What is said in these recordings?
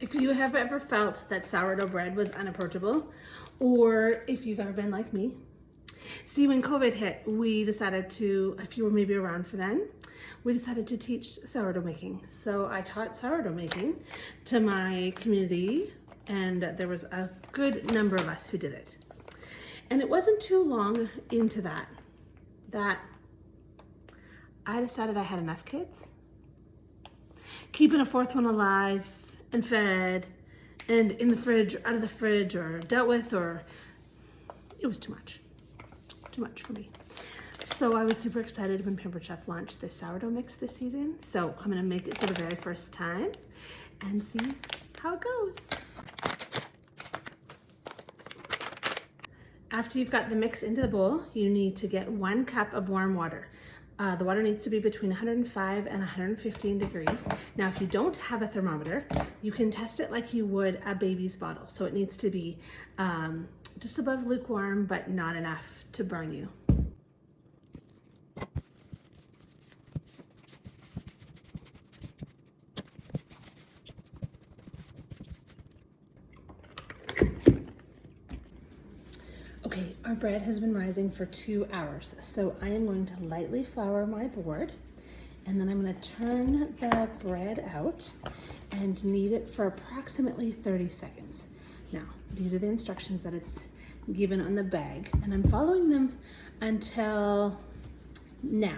If you have ever felt that sourdough bread was unapproachable, or if you've ever been like me, see, when COVID hit, we decided to, if you were maybe around for then, we decided to teach sourdough making. So I taught sourdough making to my community, and there was a good number of us who did it. And it wasn't too long into that I decided I had enough kids. Keeping a fourth one alive and fed and in the fridge, or out of the fridge, or dealt with, or it was too much for me. So I was super excited when Pampered Chef launched this sourdough mix this season. So I'm gonna make it for the very first time and see how it goes. After you've got the mix into the bowl, you need to get 1 cup of warm water. The water needs to be between 105 and 115 degrees. Now, if you don't have a thermometer, you can test it like you would a baby's bottle. So it needs to be just above lukewarm, but not enough to burn you. Okay, our bread has been rising for 2 hours. So I am going to lightly flour my board, and then I'm going to turn the bread out and knead it for approximately 30 seconds. Now, these are the instructions that it's given on the bag, and I'm following them until now.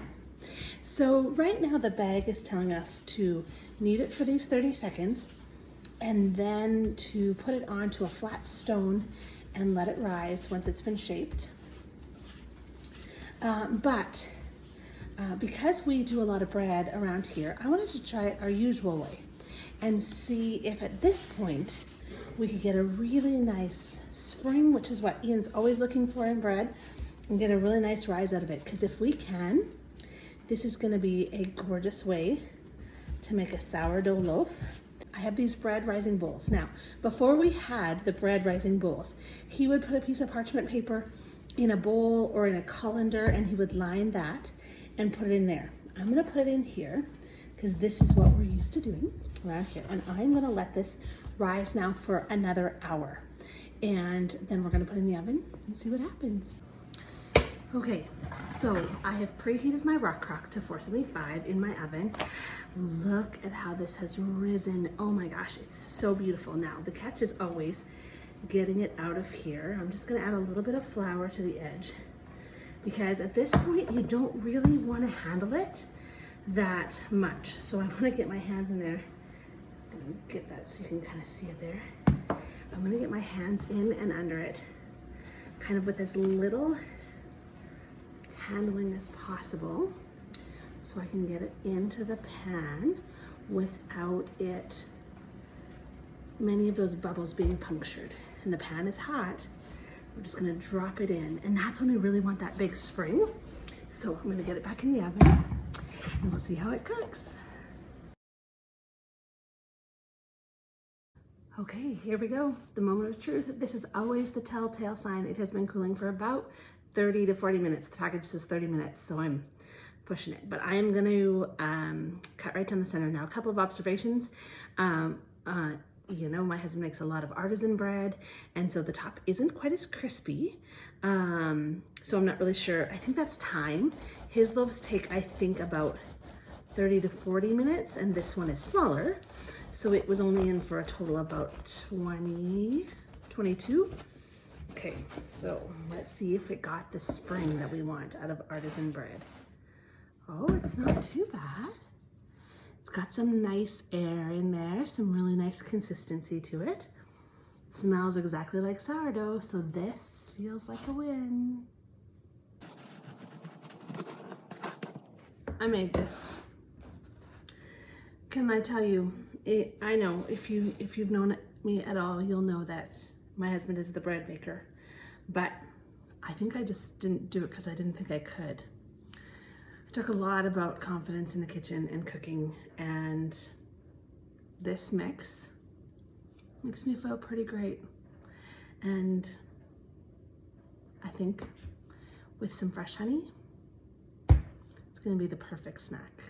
So right now the bag is telling us to knead it for these 30 seconds and then to put it onto a flat stone and let it rise once it's been shaped. Because we do a lot of bread around here, I wanted to try it our usual way and see if at this point we could get a really nice spring, which is what Ian's always looking for in bread, and get a really nice rise out of it. Because if we can, this is gonna be a gorgeous way to make a sourdough loaf. I have these bread rising bowls. Now, before we had the bread rising bowls, he would put a piece of parchment paper in a bowl or in a colander, and he would line that and put it in there. I'm gonna put it in here because this is what we're used to doing around here. And I'm gonna let this rise now for another hour. And then we're gonna put it in the oven and see what happens. Okay, so I have preheated my rock crock to 475 in my oven. Look at how this has risen. Oh my gosh, it's so beautiful. Now, the catch is always getting it out of here. I'm just gonna add a little bit of flour to the edge because at this point, you don't really wanna handle it that much. So I wanna get my hands in there. I'm gonna get that so you can kind of see it there. I'm gonna get my hands in and under it, kind of with as little handling as possible so I can get it into the pan without many of those bubbles being punctured. And the pan is hot. We're just gonna drop it in, and that's when we really want that big spring. So I'm gonna get it back in the oven and we'll see how it cooks. Okay, here we go. The moment of truth. This is always the telltale sign. It has been cooling for about 30 to 40 minutes. The package says 30 minutes, so I'm pushing it. But I am gonna cut right down the center now. A couple of observations. You know, my husband makes a lot of artisan bread, and so the top isn't quite as crispy. So I'm not really sure. I think that's time. His loaves take, I think, about 30 to 40 minutes, and this one is smaller. So it was only in for a total of about 22. Okay, so let's see if it got the spring that we want out of artisan bread. Oh, it's not too bad. It's got some nice air in there, some really nice consistency to it. Smells exactly like sourdough, so this feels like a win. I made this. Can I tell you, I know if you've known me at all, you'll know that my husband is the bread baker, but I think I just didn't do it because I didn't think I could. I talk a lot about confidence in the kitchen and cooking, and this mix makes me feel pretty great. And I think with some fresh honey, it's gonna be the perfect snack.